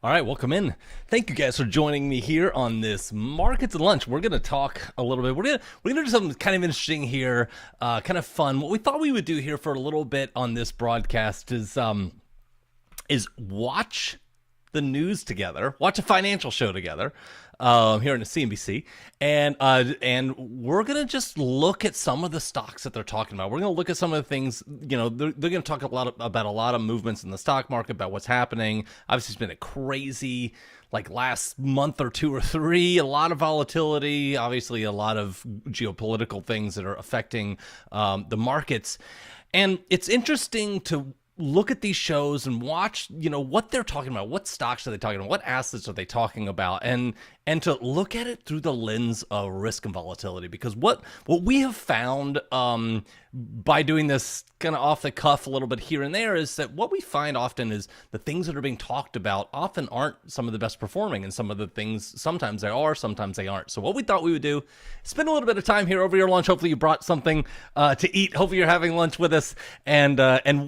All right, welcome in. Thank you guys for joining me here on this Markets and Lunch. We're going to talk a little bit. We're gonna do something kind of interesting here, kind of fun. What we thought we would do here for a little bit on this broadcast is watch the news together, watch a financial show together here in the CNBC, and we're gonna just look at some of the stocks that they're talking about. We're gonna look at some of the things. They're gonna talk about a lot of movements in the stock market, about what's happening. Obviously, it's been a crazy last month or two or three, a lot of volatility, obviously a lot of geopolitical things that are affecting the markets, and it's interesting to look at these shows and watch, what they're talking about. What stocks are they talking about? What assets are they talking about? And to look at it through the lens of risk and volatility. Because what we have found by doing this kind of off the cuff a little bit here and there is that what we find often is the things that are being talked about often aren't some of the best performing, and some of the things, sometimes they are, sometimes they aren't. So what we thought we would do is spend a little bit of time here over your lunch. Hopefully you brought something to eat. Hopefully you're having lunch with us, and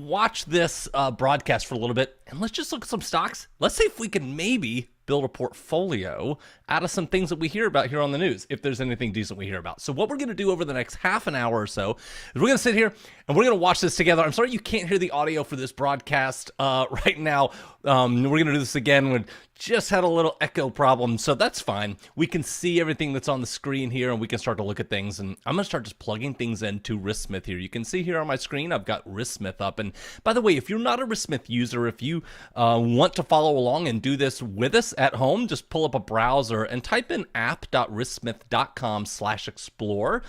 watch this broadcast for a little bit, and let's just look at some stocks. Let's see if we can maybe build a portfolio out of some things that we hear about here on the news, if there's anything decent we hear about. So what we're going to do over the next half an hour or so is we're going to sit here and we're going to watch this together. I'm sorry you can't hear the audio for this broadcast right now. We're going to do this again. We just had a little echo problem, so that's fine. We can see everything that's on the screen here, and we can start to look at things. And I'm going to start just plugging things into RiskSmith here. You can see here on my screen, I've got RiskSmith up. And by the way, if you're not a RiskSmith user, if you want to follow along and do this with us at home, just pull up a browser and type in app.risksmith.com/explore/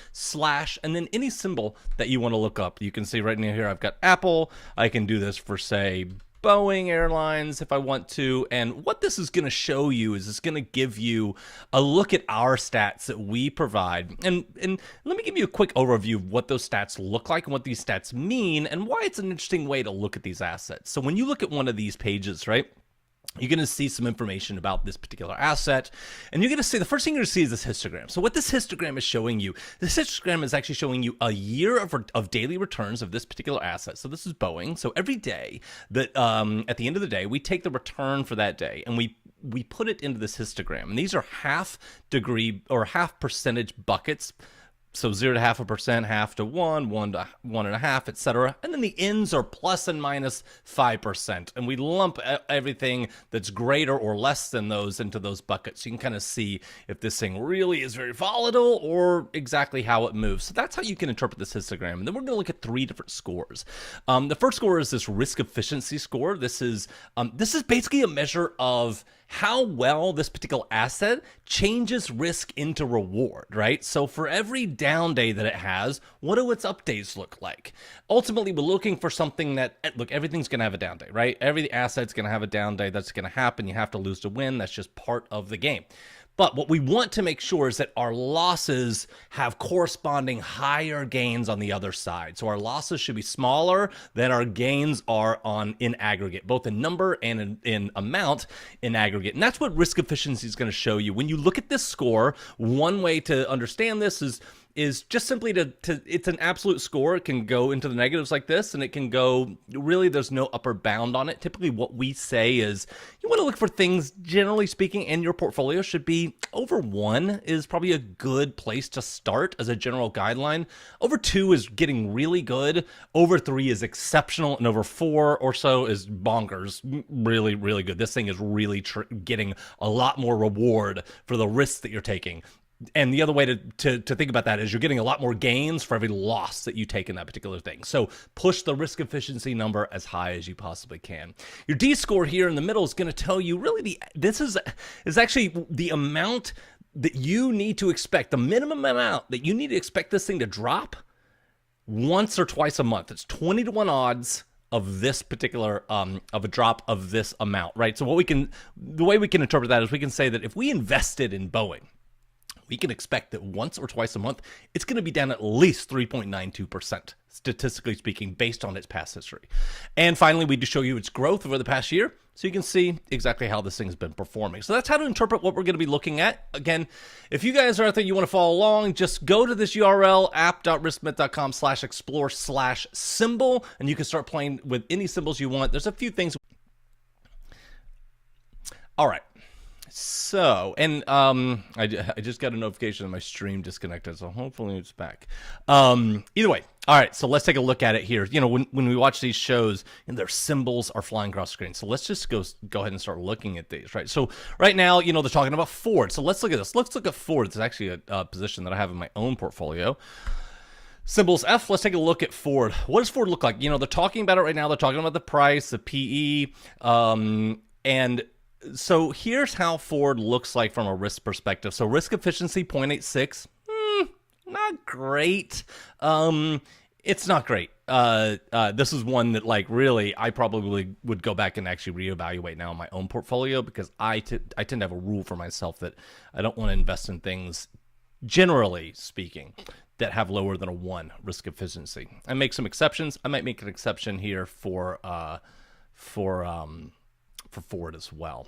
and then any symbol that you want to look up. You can see right near here, I've got Apple. I can do this for, say, Boeing Airlines if I want to. And what this is going to show you is it's going to give you a look at our stats that we provide. And let me give you a quick overview of what those stats look like and what these stats mean and why it's an interesting way to look at these assets. So when you look at one of these pages, right, you're going to see some information about this particular asset, and you're going to see, the first thing you're going to see is this histogram. So what this histogram is showing you, this histogram is actually showing you a year of daily returns of this particular asset. So this is Boeing. So every day that at the end of the day, we take the return for that day and we put it into this histogram. And these are half degree or half percentage buckets. So 0 to 0.5%, half to 1, 1 to 1.5, etc. And then the ends are plus and minus 5%. And we lump everything that's greater or less than those into those buckets. So you can kind of see if this thing really is very volatile or exactly how it moves. So that's how you can interpret this histogram. And then we're going to look at 3 different scores. The first score is this risk efficiency score. This is basically a measure of how well this particular asset changes risk into reward, right? So for every down day that it has, what do its up days look like? Ultimately, we're looking for something that, look, everything's going to have a down day, right? Every asset's going to have a down day. That's going to happen. You have to lose to win. That's just part of the game. But what we want to make sure is that our losses have corresponding higher gains on the other side. So our losses should be smaller than our gains are in aggregate, both in number and in amount in aggregate. And that's what risk efficiency is going to show you. When you look at this score, one way to understand this is just simply to it's an absolute score. It can go into the negatives like this, and it can go, really, there's no upper bound on it. Typically what we say is you want to look for things, generally speaking, in your portfolio should be over 1 is probably a good place to start as a general guideline. Over 2 is getting really good. Over 3 is exceptional, and over 4 or so is bonkers, really, really good. This thing is really getting a lot more reward for the risks that you're taking. And the other way to think about that is you're getting a lot more gains for every loss that you take in that particular thing. So push the risk efficiency number as high as you possibly can. Your D score here in the middle is going to tell you really this is actually the amount that you need to expect, the minimum amount that you need to expect this thing to drop once or twice a month. It's 20 to 1 odds of this particular of a drop of this amount, right? So the way we can interpret that is we can say that if we invested in Boeing, we can expect that once or twice a month, it's going to be down at least 3.92%, statistically speaking, based on its past history. And finally, we do show you its growth over the past year, so you can see exactly how this thing's been performing. So that's how to interpret what we're going to be looking at. Again, if you guys are out there, you want to follow along, just go to this URL, All right. So, and I just got a notification that my stream disconnected, so hopefully it's back. Either way, all right, so let's take a look at it here. You know, when we watch these shows, and their symbols are flying across the screen. So let's just go ahead and start looking at these, right? So right now, you know, they're talking about Ford. So let's look at this. Let's look at Ford. It's actually a position that I have in my own portfolio. Symbols F, let's take a look at Ford. What does Ford look like? You know, they're talking about it right now. They're talking about the price, the PE, and so here's how Ford looks like from a risk perspective. So risk efficiency, 0.86. Not great. It's not great. This is one that, like, really, I probably would go back and actually reevaluate now in my own portfolio, because I tend to have a rule for myself that I don't want to invest in things, generally speaking, that have lower than a 1 risk efficiency. I make some exceptions. I might make an exception here for Ford as well.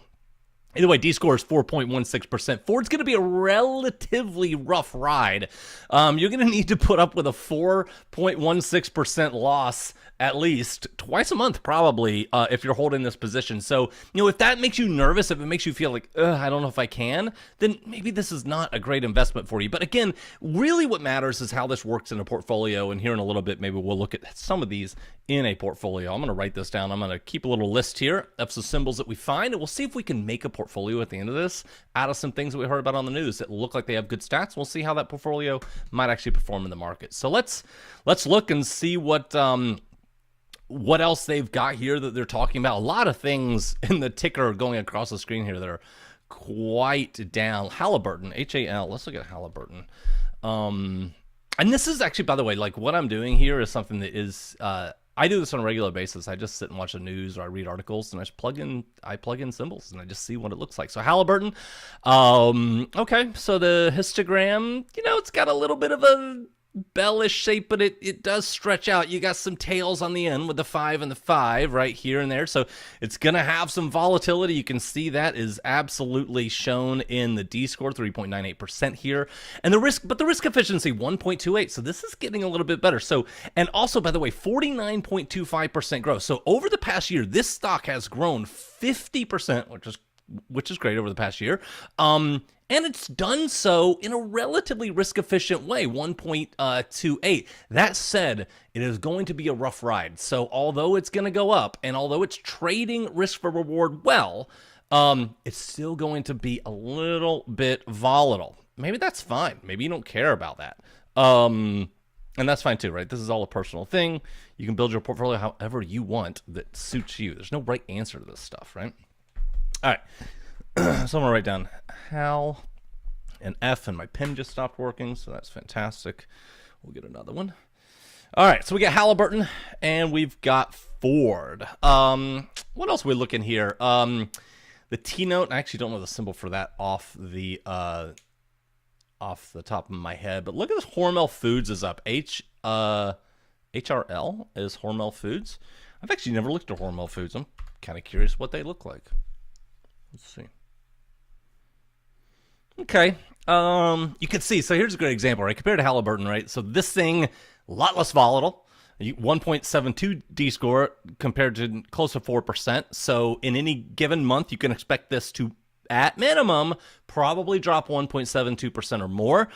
Either way, D-score is 4.16%. Ford's going to be a relatively rough ride. You're going to need to put up with a 4.16% loss at least twice a month, probably, if you're holding this position. So, you know, if that makes you nervous, if it makes you feel like, I don't know if I can, then maybe this is not a great investment for you. But again, really what matters is how this works in a portfolio. And here in a little bit, maybe we'll look at some of these in a portfolio. I'm going to write this down. I'm going to keep a little list here of some symbols that we find, and we'll see if we can make a portfolio at the end of this out of some things that we heard about on the news that look like they have good stats. We'll see how that portfolio might actually perform in the market. So let's look and see what else they've got here that they're talking about. A lot of things in the ticker going across the screen here that are quite down. Halliburton, HAL. Let's look at Halliburton. And this is actually, by the way, like, what I'm doing here is something that is I do this on a regular basis. I just sit and watch the news, or I read articles, and I plug in symbols, and I just see what it looks like. So Halliburton, okay, so the histogram, you know, it's got a little bit of a bellish shape, but it does stretch out. You got some tails on the end with the 5 and the 5 right here and there, so it's gonna have some volatility. You can see that is absolutely shown in the D score, 3.98% here, and the risk efficiency 1.28. So this is getting a little bit better. So, and also, by the way, 49.25% growth. So over the past year, this stock has grown 50%, which is great over the past year. And it's done so in a relatively risk-efficient way, 1.28. That said, it is going to be a rough ride. So although it's going to go up, and although it's trading risk for reward well, it's still going to be a little bit volatile. Maybe that's fine. Maybe you don't care about that. And that's fine too, right? This is all a personal thing. You can build your portfolio however you want that suits you. There's no right answer to this stuff, right? All right. So I'm going to write down Hal and F, and my pen just stopped working, so that's fantastic. We'll get another one. All right, so we got Halliburton, and we've got Ford. What else are we looking here? The T-note, I actually don't know the symbol for that off the top of my head, but look at this. Hormel Foods is up. HRL is Hormel Foods. I've actually never looked at Hormel Foods. I'm kind of curious what they look like. Let's see. Okay, you can see, so here's a great example, right? Compared to Halliburton, right? So this thing, a lot less volatile, 1.72 D-score compared to close to 4%. So in any given month, you can expect this to, at minimum, probably drop 1.72% or more.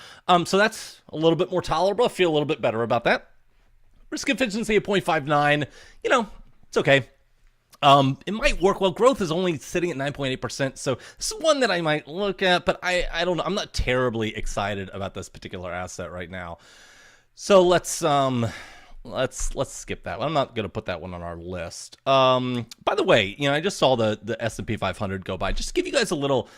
So that's a little bit more tolerable. I feel a little bit better about that. Risk efficiency of 0.59, you know, it's okay. It might work well. Growth is only sitting at 9.8%, so this is one that I might look at, but I don't know. I'm not terribly excited about this particular asset right now. So let's skip that one. I'm not going to put that one on our list. By the way, you know, I just saw the S&P 500 go by. Just to give you guys a little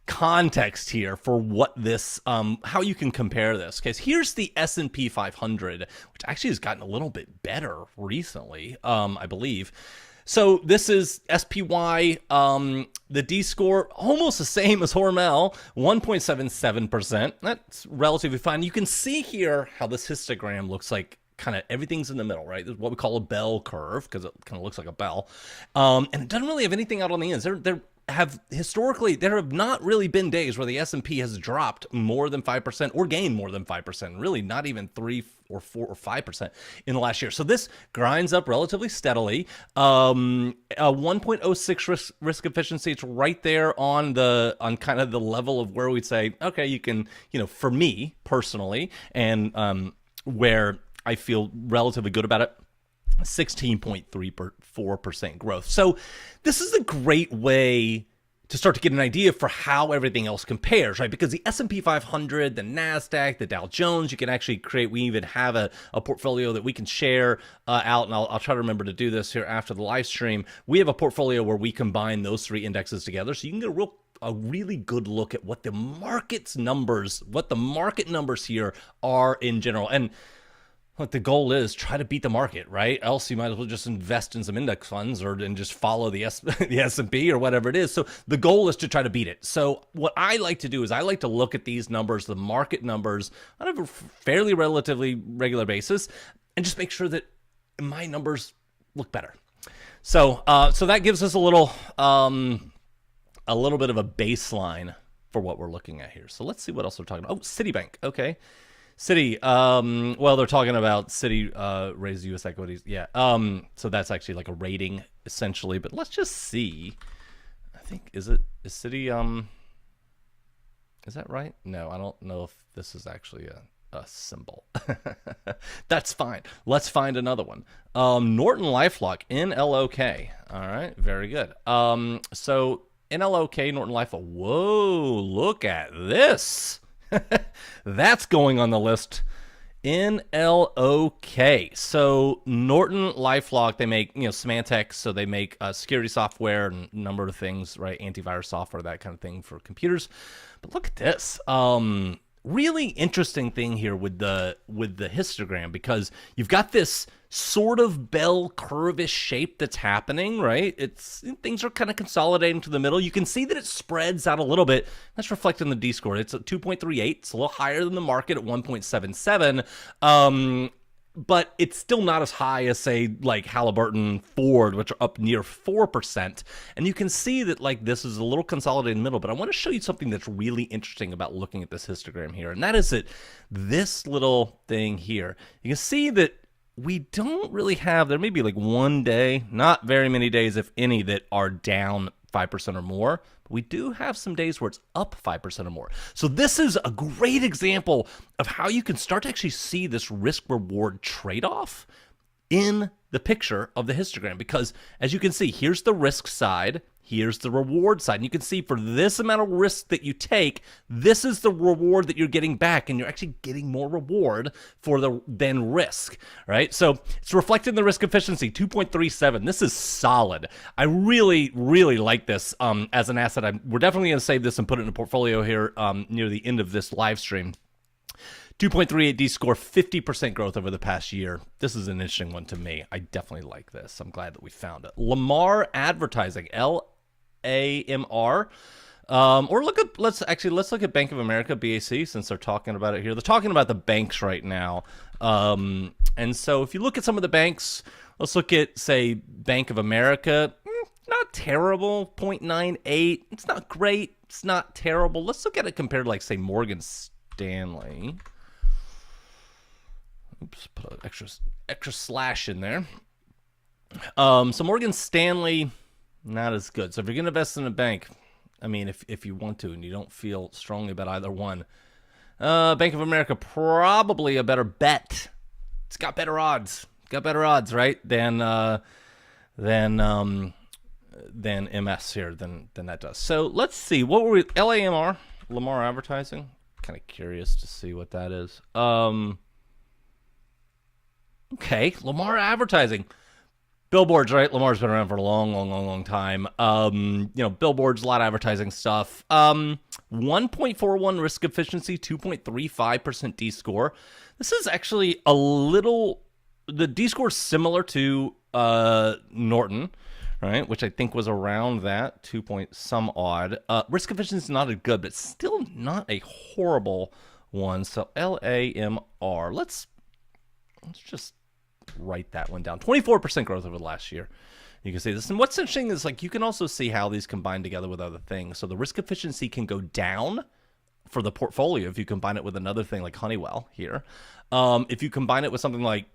context here for what this, how you can compare this. Okay, so here's the S&P 500, which actually has gotten a little bit better recently, I believe. So this is SPY, the D score, almost the same as Hormel, 1.77%. That's relatively fine. You can see here how this histogram looks like kind of everything's in the middle, right? This is what we call a bell curve because it kind of looks like a bell. And it doesn't really have anything out on the ends. They're have historically, there have not really been days where the S&P has dropped more than 5% or gained more than 5%, really not even 3 or 4 or 5% in the last year. So this grinds up relatively steadily. A 1.06 risk efficiency, it's right there on kind of the level of where we'd say, okay, you can, for me personally, and where I feel relatively good about it, 16.34% growth. So this is a great way to start to get an idea for how everything else compares, right? Because the S&P 500, the NASDAQ, the Dow Jones, you can actually create, we even have a portfolio that we can share out, and I'll try to remember to do this here after the live stream. We have a portfolio where we combine those three indexes together, so you can get a really good look at what the market numbers here are in general. And what the goal is, try to beat the market, right? Else you might as well just invest in some index funds and just follow the S&P or whatever it is. So the goal is to try to beat it. So what I like to do is I like to look at these numbers, the market numbers, on a fairly relatively regular basis, and just make sure that my numbers look better. So that gives us a little bit of a baseline for what we're looking at here. So let's see what else we're talking about. Oh, Citibank. Okay. Citi, well, they're talking about Citi raised U.S. equities. Yeah. So that's actually like a rating essentially, but let's just see. I think, is Citi, is that right? No, I don't know if this is actually a symbol. That's fine. Let's find another one. Norton LifeLock, NLOK. All right. Very good. So NLOK, Norton LifeLock. Whoa, look at this. That's going on the list. NLOK. So Norton LifeLock, they make Symantec, so they make security software and a number of things, right? Antivirus software, that kind of thing for computers. But look at this. Really interesting thing here with the histogram, because you've got this sort of bell curve-ish shape that's happening, right? Things are kind of consolidating to the middle. You can see that it spreads out a little bit. That's reflected in the D-score. It's at 2.38. It's a little higher than the market at 1.77. But it's still not as high as, say, like Halliburton, Ford, which are up near 4%. And you can see that, like, this is a little consolidated in the middle. But I want to show you something that's really interesting about looking at this histogram here. And that is that this little thing here, you can see that we don't really have, there may be like one day, not very many days, if any, that are down 5% or more. But we do have some days where it's up 5% or more. So this is a great example of how you can start to actually see this risk-reward trade-off in the picture of the histogram. Because as you can see, here's the risk side, here's the reward side. And you can see for this amount of risk that you take, this is the reward that you're getting back, and you're actually getting more reward than risk, right? So it's reflected in the risk efficiency, 2.37. This is solid. I really, really like this as an asset. We're definitely going to save this and put it in a portfolio here near the end of this live stream. 2.38 D-score, 50% growth over the past year. This is an interesting one to me. I definitely like this. I'm glad that we found it. Lamar Advertising, LAMR. Or let's look at Bank of America, BAC, since they're talking about it here. They're talking about the banks right now. And so if you look at some of the banks, let's look at, say, Bank of America. Not terrible, 0.98. It's not great. It's not terrible. Let's look at it compared to, like, say, Morgan Stanley. Oops, put an extra slash in there. So Morgan Stanley, not as good. So if you're going to invest in a bank, I mean, if you want to and you don't feel strongly about either one, Bank of America, probably a better bet. It's got better odds. Right? Than MS here, than that does. So let's see. What were we? LAMR, Lamar Advertising. Kind of curious to see what that is. Okay, Lamar Advertising. Billboards, right? Lamar's been around for a long time. Billboards, a lot of advertising stuff. 1.41 risk efficiency, 2.35% D-score. This is actually the D-score is similar to Norton, right? Which I think was around that, 2 point some odd. Risk efficiency is not as good, but still not a horrible one. So LAMR. Let's just write that one down. 24% growth over the last year. You can see this. And what's interesting is like you can also see how these combine together with other things. So the risk efficiency can go down for the portfolio if you combine it with another thing like Honeywell here. If you combine it with something like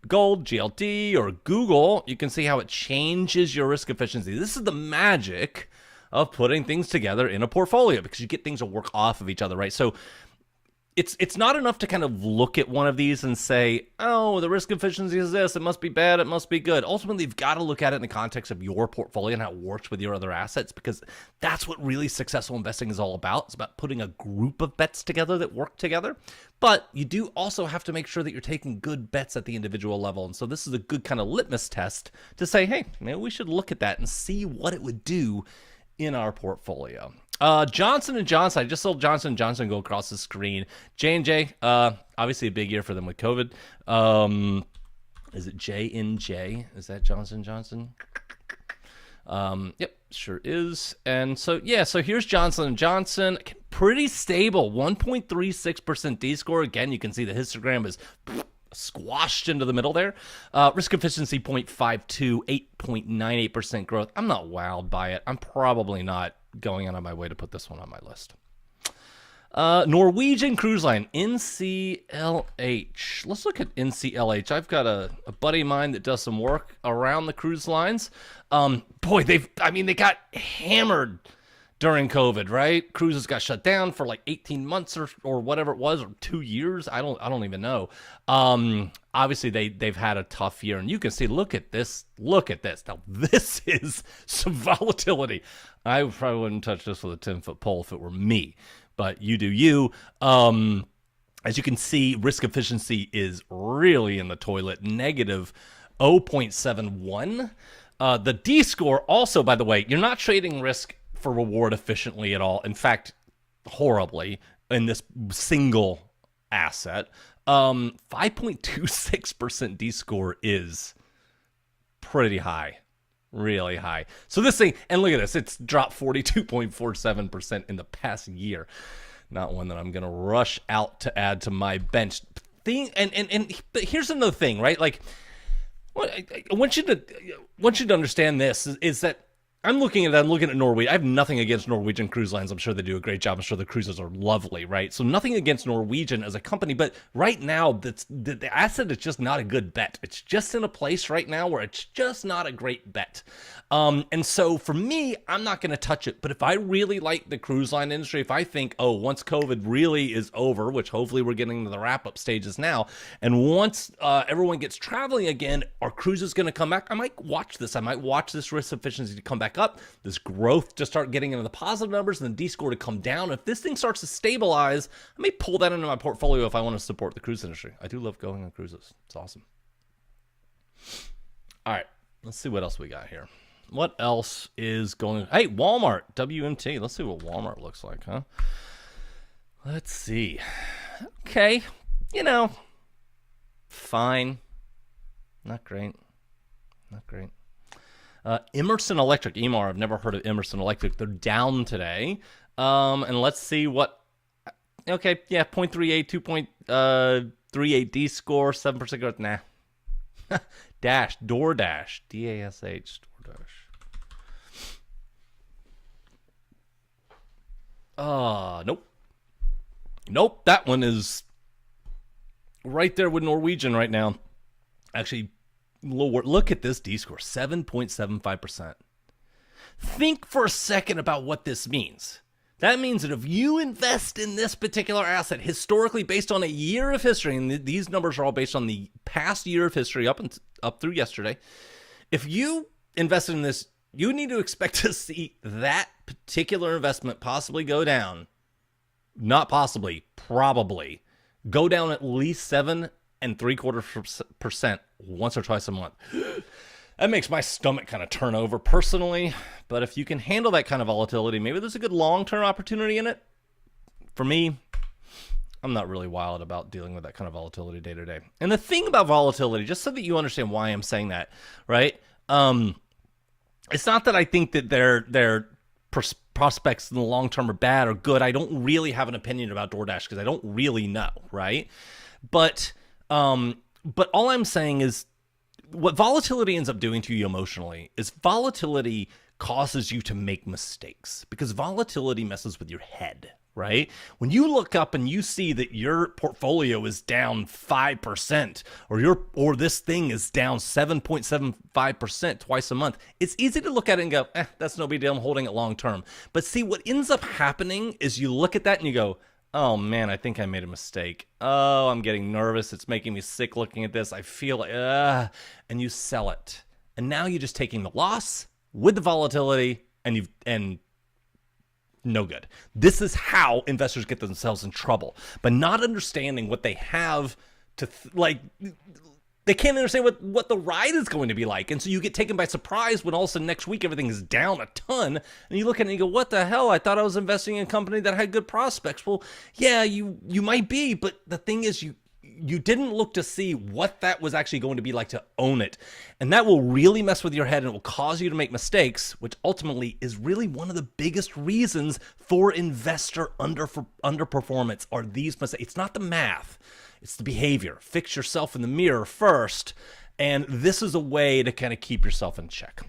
gold, GLD, or Google, you can see how it changes your risk efficiency. This is the magic of putting things together in a portfolio because you get things to work off of each other, right? So it's not enough to kind of look at one of these and say, oh, the risk efficiency is this, it must be bad, it must be good. Ultimately, you've got to look at it in the context of your portfolio and how it works with your other assets, because that's what really successful investing is all about. It's about putting a group of bets together that work together. But you do also have to make sure that you're taking good bets at the individual level. And so this is a good kind of litmus test to say, hey, maybe we should look at that and see what it would do in our portfolio. Johnson & Johnson, I just saw Johnson & Johnson go across the screen. J&J, obviously a big year for them with COVID. Is it J&J? Is that Johnson & Johnson? Yep, sure is. And so, yeah, so here's Johnson & Johnson. Pretty stable, 1.36% D-score. Again, you can see the histogram is squashed into the middle there. Risk efficiency 0.52, 8.98% growth. I'm not wowed by it. I'm probably not going out of my way to put this one on my list. Norwegian Cruise Line, NCLH. Let's look at NCLH. I've got a buddy of mine that does some work around the cruise lines. Boy, they got hammered during COVID, right? Cruises got shut down for like 18 months or whatever it was, or 2 years. I don't even know. Obviously they've had a tough year, and you can see, look at this. Now this is some volatility. I probably wouldn't touch this with a 10-foot pole if it were me, but you do you. As you can see, risk efficiency is really in the toilet, negative 0.71. The D score also, by the way, you're not trading risk for reward efficiently at all. In fact, horribly in this single asset. 5.26% D score is pretty high, really high. So this thing, and look at this, it's dropped 42.47% in the past year. Not one that I'm going to rush out to add to my bench thing. But here's another thing, right? Like, what I want you to understand this is that I'm looking at Norwegian. I have nothing against Norwegian Cruise Lines. I'm sure they do a great job. I'm sure the cruises are lovely, right? So nothing against Norwegian as a company, but right now the asset is just not a good bet. It's just in a place right now where it's just not a great bet. And so for me, I'm not going to touch it. But if I really like the cruise line industry, if I think, oh, once COVID really is over, which hopefully we're getting to the wrap-up stages now, and once everyone gets traveling again, are cruises going to come back? I might watch this. I might watch this risk efficiency to come back up, this growth to start getting into the positive numbers, and the D score to come down. If this thing starts to stabilize, I may pull that into my portfolio if I want to support the cruise industry. I do love going on cruises. It's awesome. All right, let's see what else we got here. What else is going on? Hey, Walmart, WMT. Let's see what Walmart looks like, huh? Let's see. Okay, fine. Not great. Emerson Electric, EMAR. I've never heard of Emerson Electric. They're down today. And let's see what. Okay, yeah, 0.38, 2.38 D score, 7% growth. Nah. DoorDash, DASH, DoorDash. Nope. That one is right there with Norwegian right now. Actually, lower. Look at this D score, 7.75%. Think for a second about what this means. That means that if you invest in this particular asset historically based on a year of history, and these numbers are all based on the past year of history up through yesterday, if you invested in this, you need to expect to see that particular investment possibly go down. Not possibly, probably go down at least 7.75% once or twice a month. That makes my stomach kind of turn over personally. But if you can handle that kind of volatility, maybe there's a good long-term opportunity in it. For me, I'm not really wild about dealing with that kind of volatility day to day. And the thing about volatility, just so that you understand why I'm saying that, right? It's not that I think that their prospects in the long term are bad or good. I don't really have an opinion about DoorDash because I don't really know, right? But all I'm saying is what volatility ends up doing to you emotionally is volatility causes you to make mistakes because volatility messes with your head, right? When you look up and you see that your portfolio is down 5% or this thing is down 7.75% twice a month, it's easy to look at it and go, that's no big deal, I'm holding it long term. But see, what ends up happening is you look at that and you go, oh man, I think I made a mistake. Oh, I'm getting nervous. It's making me sick looking at this. I feel like, and you sell it. And now you're just taking the loss with the volatility and no good. This is how investors get themselves in trouble, but not understanding what they have to they can't understand what the ride is going to be like. And so you get taken by surprise when all of a sudden next week everything is down a ton. And you look at it and you go, what the hell? I thought I was investing in a company that had good prospects. Well, yeah, you might be, but the thing is you didn't look to see what that was actually going to be like to own it. And that will really mess with your head and it will cause you to make mistakes, which ultimately is really one of the biggest reasons for investor underperformance are these mistakes. It's not the math. It's the behavior. Fix yourself in the mirror first. And this is a way to kind of keep yourself in check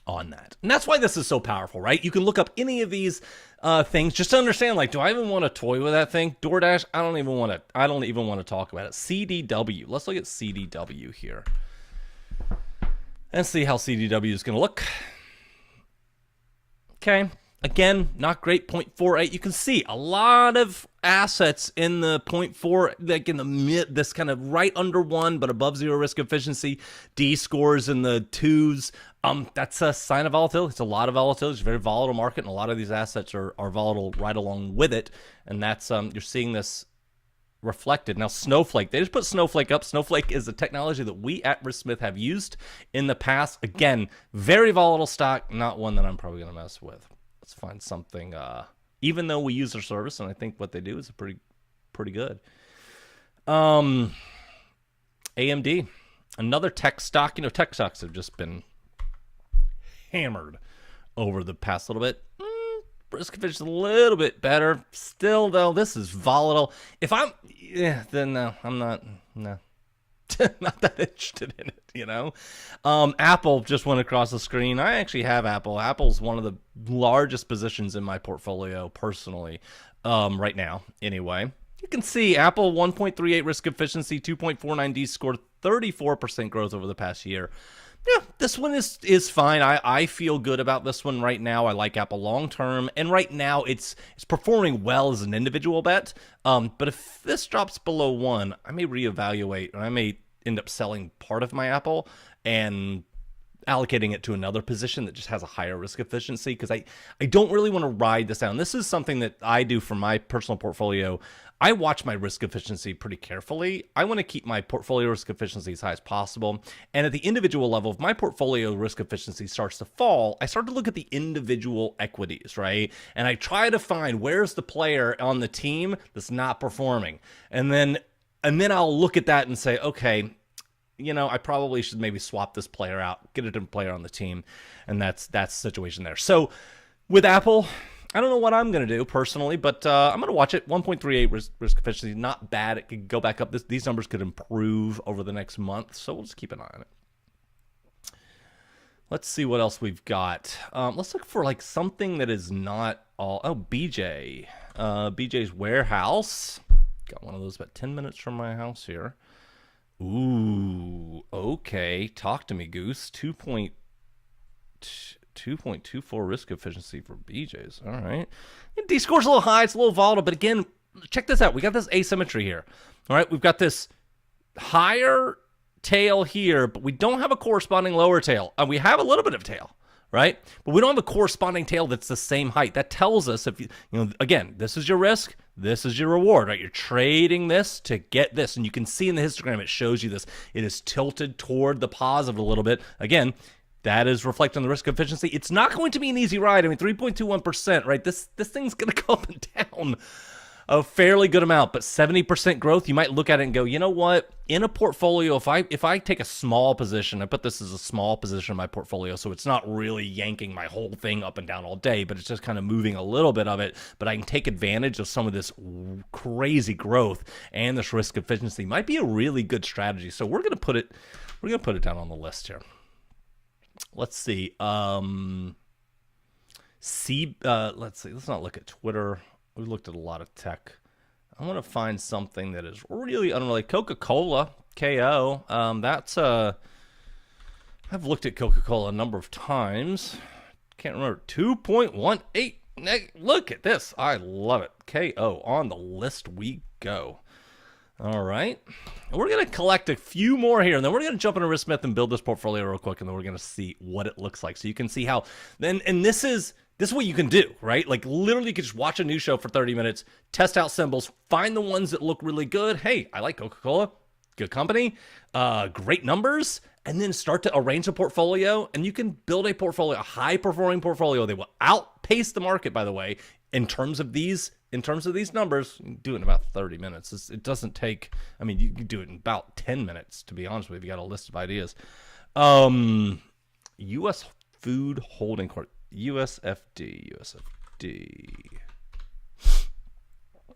on that. And that's why this is so powerful, right? You can look up any of these things just to understand, like, do I even want to toy with that thing? DoorDash, I don't even want to talk about it. CDW. Let's look at CDW here and see how CDW is going to look. Okay. Again, not great, 0.48. You can see a lot of assets in the 0.4, like in the mid, this kind of right under 1, but above 0 risk efficiency. D scores in the 2s. That's a sign of volatility. It's a lot of volatility. It's a very volatile market, and a lot of these assets are volatile right along with it. And that's you're seeing this reflected. Now, Snowflake, they just put Snowflake up. Snowflake is a technology that we at RiskSmith have used in the past. Again, very volatile stock, not one that I'm probably going to mess with. Let's find something, even though we use their service, and I think what they do is pretty good. AMD, another tech stock. You know, tech stocks have just been hammered over the past little bit. Risk efficiency is a little bit better. Still, though, this is volatile. If then no, I'm not, no. Not that interested in it, you know. Apple just went across the screen. I actually have Apple. Apple's one of the largest positions in my portfolio personally, right now. Anyway, you can see Apple 1.38 risk efficiency, 2.49 D score, 34% growth over the past year. Yeah, this one is fine. I feel good about this one right now. I like Apple long term, and right now it's performing well as an individual bet. But if this drops below 1, I may reevaluate, and I may end up selling part of my Apple and allocating it to another position that just has a higher risk efficiency, because I don't really want to ride this down. This is something that I do for my personal portfolio. I watch my risk efficiency pretty carefully. I want to keep my portfolio risk efficiency as high as possible. And at the individual level, if my portfolio risk efficiency starts to fall, I start to look at the individual equities, right? And I try to find where's the player on the team that's not performing. And then I'll look at that and say, okay, you know, I probably should maybe swap this player out, get a different player on the team. And that's the situation there. So with Apple, I don't know what I'm going to do personally, but I'm going to watch it. 1.38 risk efficiency, not bad. It could go back up. These numbers could improve over the next month, so we'll just keep an eye on it. Let's see what else we've got. Let's look for like something that is not all. Oh, BJ. BJ's Warehouse. Got one of those about 10 minutes from my house here. Ooh, okay. Talk to me, Goose. 2.24 risk efficiency for BJ's. All right. D score's a little high. It's a little volatile. But again, check this out. We got this asymmetry here. All right. We've got this higher tail here, but we don't have a corresponding lower tail. We have a little bit of tail, right? But we don't have a corresponding tail that's the same height. That tells us if you know, again, this is your risk. This is your reward, right? You're trading this to get this. And you can see in the histogram, it shows you this. It is tilted toward the positive a little bit. Again, that is reflecting on the risk efficiency. It's not going to be an easy ride. I mean, 3.21%, right? This thing's going to go up and down a fairly good amount, but 70% growth, you might look at it and go, you know what? In a portfolio, if I take a small position, I put this as a small position in my portfolio, so it's not really yanking my whole thing up and down all day, but it's just kind of moving a little bit of it, but I can take advantage of some of this crazy growth and this risk efficiency. Might be a really good strategy. So we're gonna put it down on the list here. Let's see. Let's see. Let's not look at Twitter. We looked at a lot of tech. I want to find something that is really unrelated. Coca-Cola, KO. I've looked at Coca-Cola a number of times. Can't remember. 2.18. Look at this. I love it. KO on the list we go. All right. We're going to collect a few more here, and then we're going to jump into RiskSmith and build this portfolio real quick, and then we're going to see what it looks like. So you can see how then, and this is what you can do, right? Like literally you can just watch a news show for 30 minutes, test out symbols, find the ones that look really good. Hey, I like Coca-Cola, good company, great numbers, and then start to arrange a portfolio, and you can build a portfolio, a high-performing portfolio. They will outpace the market, by the way, in terms of these numbers. You can do it in about 30 minutes. It doesn't take, I mean, you can do it in about 10 minutes, to be honest with you. You got a list of ideas. U.S. Food Holding Corp. USFD.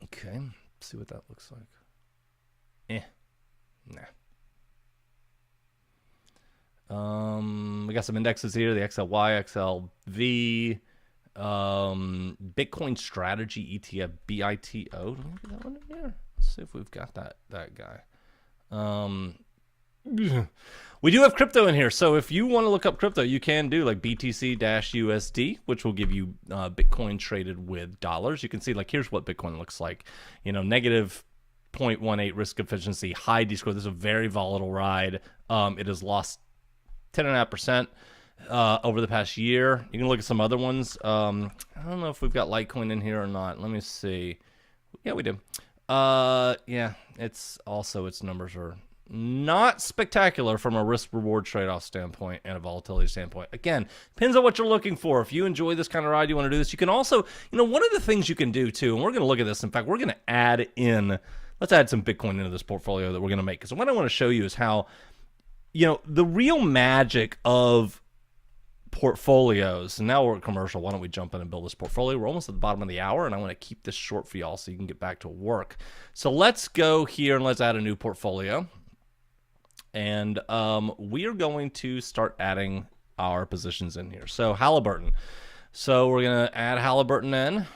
Okay, let's see what that looks like. Nah. We got some indexes here, the XLY, XLV, Bitcoin Strategy ETF, BITO. Do we get that one in here? Let's see if we've got that guy. We do have crypto in here, so if you want to look up crypto, you can do like BTC-USD, which will give you Bitcoin traded with dollars. You can see, like, here's what Bitcoin looks like. You know, negative 0.18 risk efficiency, high D-score. This is a very volatile ride. It has lost 10.5% over the past year. You can look at some other ones. I don't know if we've got Litecoin in here or not. Let me see. Yeah, we do. Yeah, its numbers are not spectacular from a risk-reward trade-off standpoint and a volatility standpoint. Again, depends on what you're looking for. If you enjoy this kind of ride, you want to do this. You can also, one of the things you can do too, and we're going to look at this. In fact, we're going to let's add some Bitcoin into this portfolio that we're going to make. Because what I want to show you is how, the real magic of portfolios. And now we're at commercial. Why don't we jump in and build this portfolio? We're almost at the bottom of the hour, and I want to keep this short for y'all so you can get back to work. So let's go here and let's add a new portfolio. And we are going to start adding our positions in here. So Halliburton. So we're going to add Halliburton in.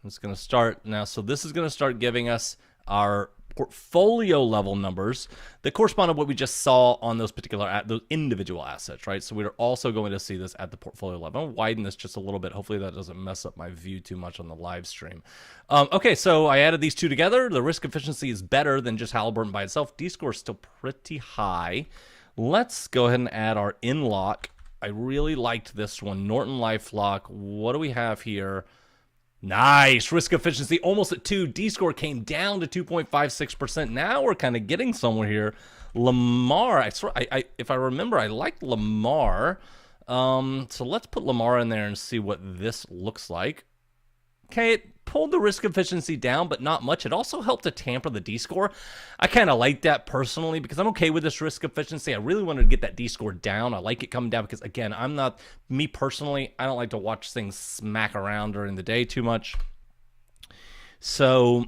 It's going to start now. So this is going to start giving us our portfolio level numbers that correspond to what we just saw on those those individual assets, right? So we're also going to see this at the portfolio level. I'll widen this just a little bit. Hopefully that doesn't mess up my view too much on the live stream. Okay, so I added these two together. The risk efficiency is better than just Halliburton by itself. D-score is still pretty high. Let's go ahead and add our in-lock. I really liked this one. Norton LifeLock. What do we have here? Nice. Risk efficiency almost at 2. D-score came down to 2.56%. Now we're kind of getting somewhere here. Lamar, if I remember, I liked Lamar. So let's put Lamar in there and see what this looks like. Okay, it pulled the risk efficiency down, but not much. It also helped to tamper the D-score. I kind of like that personally because I'm okay with this risk efficiency. I really wanted to get that D-score down. I like it coming down because, again, me personally, I don't like to watch things smack around during the day too much. So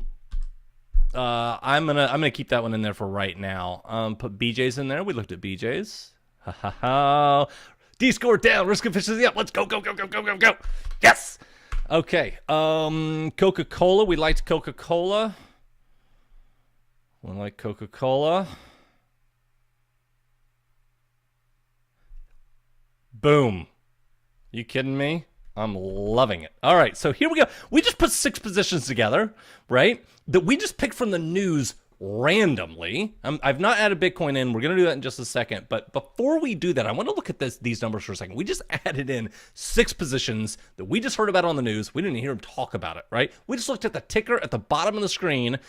I'm gonna keep that one in there for right now. Put BJ's in there. We looked at BJ's. Ha ha ha. D-score down, risk efficiency up. Let's go, go, go, go, go, go, go. Yes. Okay, Coca-Cola. We liked Coca-Cola. We like Coca-Cola. Boom. You kidding me? I'm loving it. All right, so here we go. We just put 6 positions together, right? That we just picked from the news randomly. I've not added Bitcoin in. We're going to do that in just a second. But before we do that, I want to look at these numbers for a second. We just added in 6 positions that we just heard about on the news. We didn't hear them talk about it, right? We just looked at the ticker at the bottom of the screen.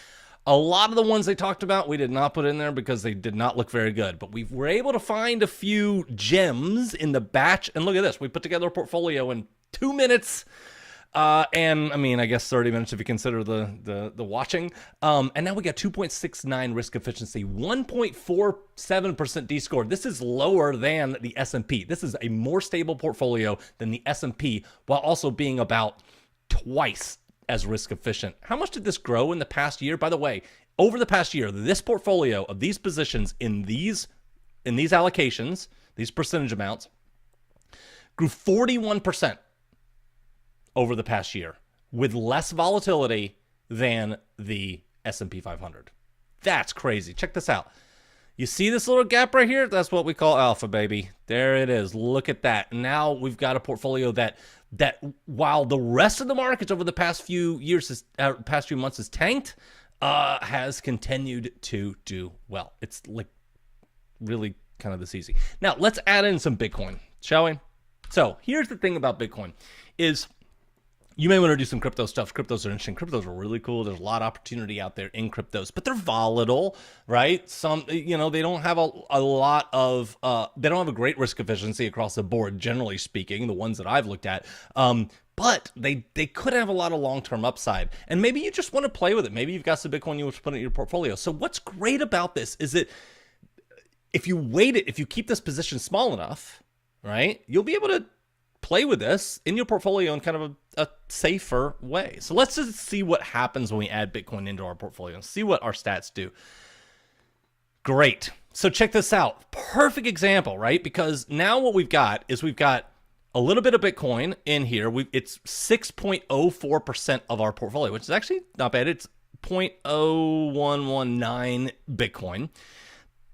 A lot of the ones they talked about, we did not put in there because they did not look very good. But we were able to find a few gems in the batch. And look at this. We put together a portfolio in 2 minutes. And I mean, I guess 30 minutes if you consider the watching. And now we got 2.69 risk efficiency, 1.47% D score. This is lower than the S&P. This is a more stable portfolio than the S&P, while also being about twice as risk efficient. How much did this grow in the past year? By the way, over the past year, this portfolio of these positions in these allocations, these percentage amounts, grew 41% over the past year, with less volatility than the S&P 500. That's crazy. Check this out. You see this little gap right here? That's what we call alpha, baby. There it is. Look at that. Now we've got a portfolio that while the rest of the markets over the past few years, past few months has tanked, has continued to do well. It's like really kind of this easy. Now let's add in some Bitcoin, shall we? So here's the thing about Bitcoin is you may want to do some crypto stuff. Cryptos are interesting. Cryptos are really cool. There's a lot of opportunity out there in cryptos, but they're volatile, right? Some, they don't have a lot of, they don't have a great risk efficiency across the board, generally speaking, the ones that I've looked at. But they could have a lot of long-term upside. And maybe you just want to play with it. Maybe you've got some Bitcoin you want to put in your portfolio. So what's great about this is that if you keep this position small enough, right, you'll be able to play with this in your portfolio in kind of a safer way. So let's just see what happens when we add Bitcoin into our portfolio and see what our stats do. Great. So check this out. Perfect example, right? Because now what we've got is we've got a little bit of Bitcoin in here. It's 6.04% of our portfolio, which is actually not bad. It's 0.0119 Bitcoin.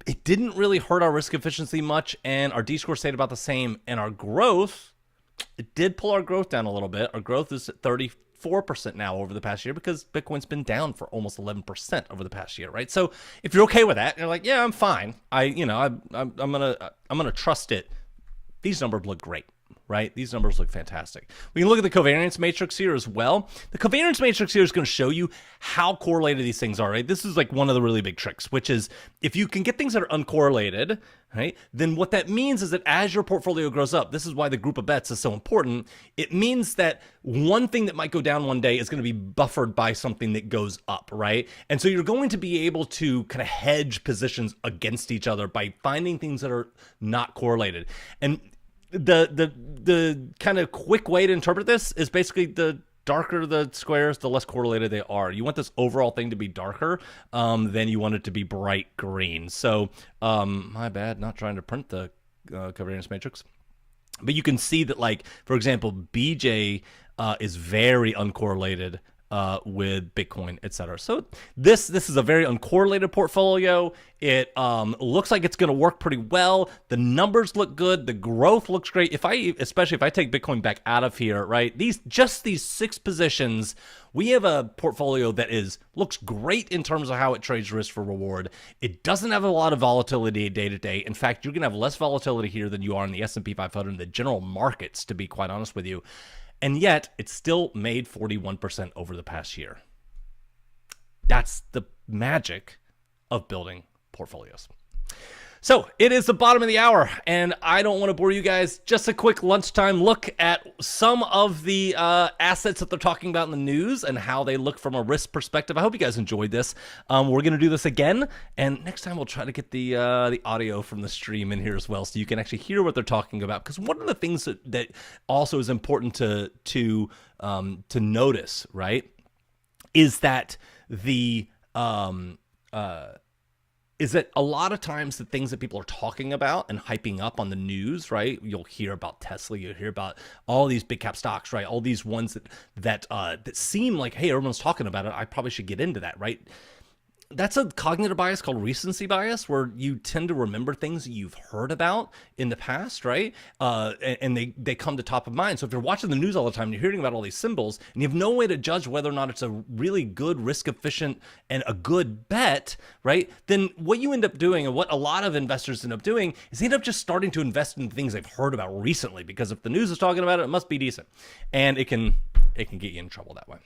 It didn't really hurt our risk efficiency much, and our D-score stayed about the same, and our growth, it did pull our growth down a little bit. Our growth is at 34% now over the past year because Bitcoin's been down for almost 11% over the past year, right? So if you're okay with that, you're like, yeah, I'm fine. I'm gonna trust it. These numbers look great, right? These numbers look fantastic. We can look at the covariance matrix here as well. The covariance matrix here is going to show you how correlated these things are, right? This is like one of the really big tricks, which is if you can get things that are uncorrelated, right, then what that means is that as your portfolio grows up, this is why the group of bets is so important. It means that one thing that might go down one day is going to be buffered by something that goes up, right? And so you're going to be able to kind of hedge positions against each other by finding things that are not correlated. And the kind of quick way to interpret this is basically the darker the squares, the less correlated they are. You want this overall thing to be darker than you want it to be bright green. So my bad, not trying to print the covariance matrix. But you can see that, like, for example, BJ is very uncorrelated with Bitcoin, etc. So this is a very uncorrelated portfolio. It looks like it's going to work pretty well. The numbers look good. The growth looks great. Especially if I take Bitcoin back out of here, right? These 6 positions, we have a portfolio that looks great in terms of how it trades risk for reward. It doesn't have a lot of volatility day to day. In fact, you're going to have less volatility here than you are in the S&P 500 and the general markets, to be quite honest with you. And yet, it still made 41% over the past year. That's the magic of building portfolios. So it is the bottom of the hour, and I don't want to bore you guys. Just a quick lunchtime look at some of the assets that they're talking about in the news and how they look from a risk perspective. I hope you guys enjoyed this. We're going to do this again, and next time we'll try to get the audio from the stream in here as well, so you can actually hear what they're talking about. Because one of the things that also is important to notice, right, is that is that a lot of times the things that people are talking about and hyping up on the news, right? You'll hear about Tesla, you'll hear about all these big cap stocks, right? All these ones that seem like, hey, everyone's talking about it, I probably should get into that, right? That's a cognitive bias called recency bias, where you tend to remember things that you've heard about in the past, right? And they come to top of mind. So if you're watching the news all the time, and you're hearing about all these symbols, and you have no way to judge whether or not it's a really good, risk efficient, and a good bet, right? Then what you end up doing, and what a lot of investors end up doing, is they end up just starting to invest in things they've heard about recently, because if the news is talking about it, it must be decent, and it can get you in trouble that way.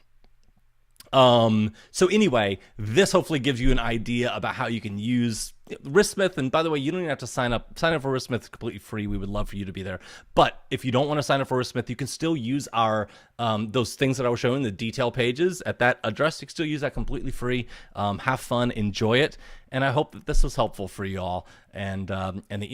So anyway, this hopefully gives you an idea about how you can use RiskSmith. And by the way, you don't even have to sign up. Sign up for RiskSmith completely free. We would love for you to be there. But if you don't want to sign up for RiskSmith, you can still use our those things that I was showing, the detail pages at that address. You can still use that completely free. Have fun, enjoy it, and I hope that this was helpful for you all. And the